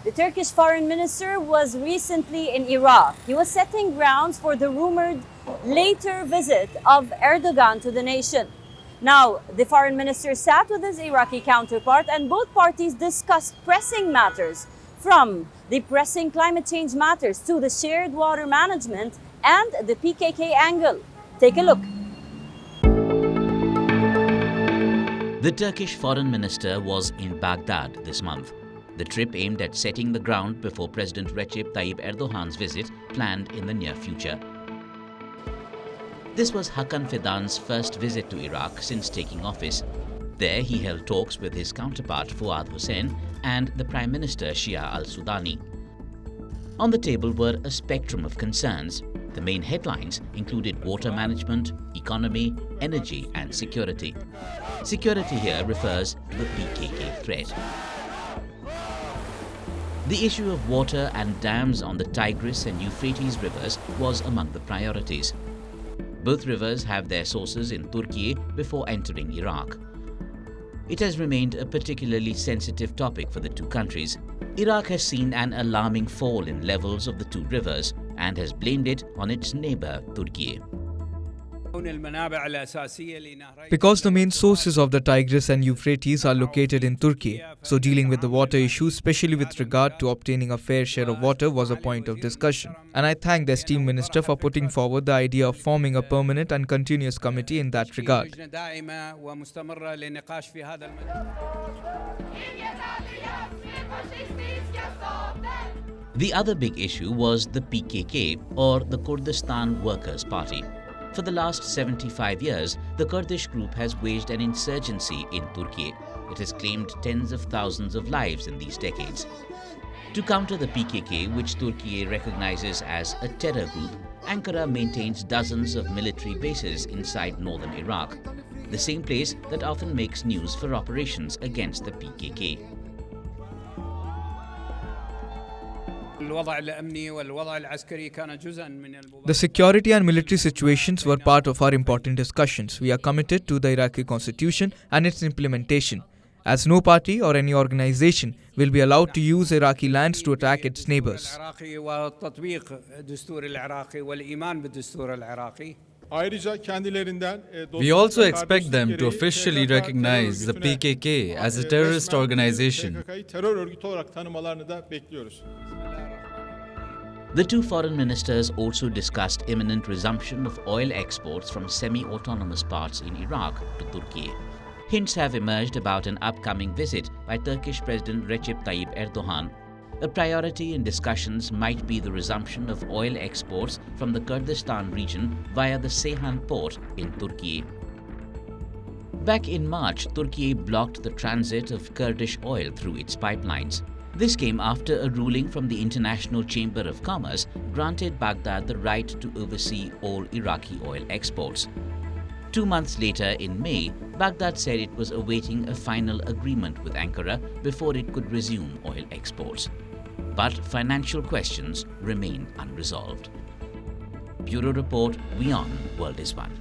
The Turkish foreign minister was recently in Iraq. He was setting grounds for the rumored later visit of Erdogan to the nation. Now, the foreign minister sat with his Iraqi counterpart and both parties discussed pressing matters, from the pressing climate change matters to the shared water management and the PKK angle. Take a look. The Turkish foreign minister was in Baghdad this month. The trip aimed at setting the ground before President Recep Tayyip Erdogan's visit planned in the near future. This was Hakan Fidan's first visit to Iraq since taking office. There he held talks with his counterpart Fuad Hussein and the Prime Minister Shia al-Sudani. On the table were a spectrum of concerns. The main headlines included water management, economy, energy and security. Security here refers to the PKK threat. The issue of water and dams on the Tigris and Euphrates rivers was among the priorities. Both rivers have their sources in Turkey before entering Iraq. It has remained a particularly sensitive topic for the two countries. Iraq has seen an alarming fall in levels of the two rivers and has blamed it on its neighbor, Turkey. Because the main sources of the Tigris and Euphrates are located in Turkey, so dealing with the water issue, especially with regard to obtaining a fair share of water, was a point of discussion. And I thank the esteemed minister for putting forward the idea of forming a permanent and continuous committee in that regard. The other big issue was the PKK, or the Kurdistan Workers' Party. For the last 75 years, the Kurdish group has waged an insurgency in Turkey. It has claimed tens of thousands of lives in these decades. To counter the PKK, which Turkey recognizes as a terror group, Ankara maintains dozens of military bases inside northern Iraq, the same place that often makes news for operations against the PKK. The security and military situations were part of our important discussions. We are committed to the Iraqi constitution and its implementation, as no party or any organization will be allowed to use Iraqi lands to attack its neighbors. We also expect them to officially recognize the PKK as a terrorist organization. The two foreign ministers also discussed imminent resumption of oil exports from semi-autonomous parts in Iraq to Turkey. Hints have emerged about an upcoming visit by Turkish President Recep Tayyip Erdogan. A priority in discussions might be the resumption of oil exports from the Kurdistan region via the Ceyhan port in Turkey. Back in March, Turkey blocked the transit of Kurdish oil through its pipelines. This came after a ruling from the International Chamber of Commerce granted Baghdad the right to oversee all Iraqi oil exports. 2 months later, in May, Baghdad said it was awaiting a final agreement with Ankara before it could resume oil exports. But financial questions remain unresolved. Bureau Report, WION World is One.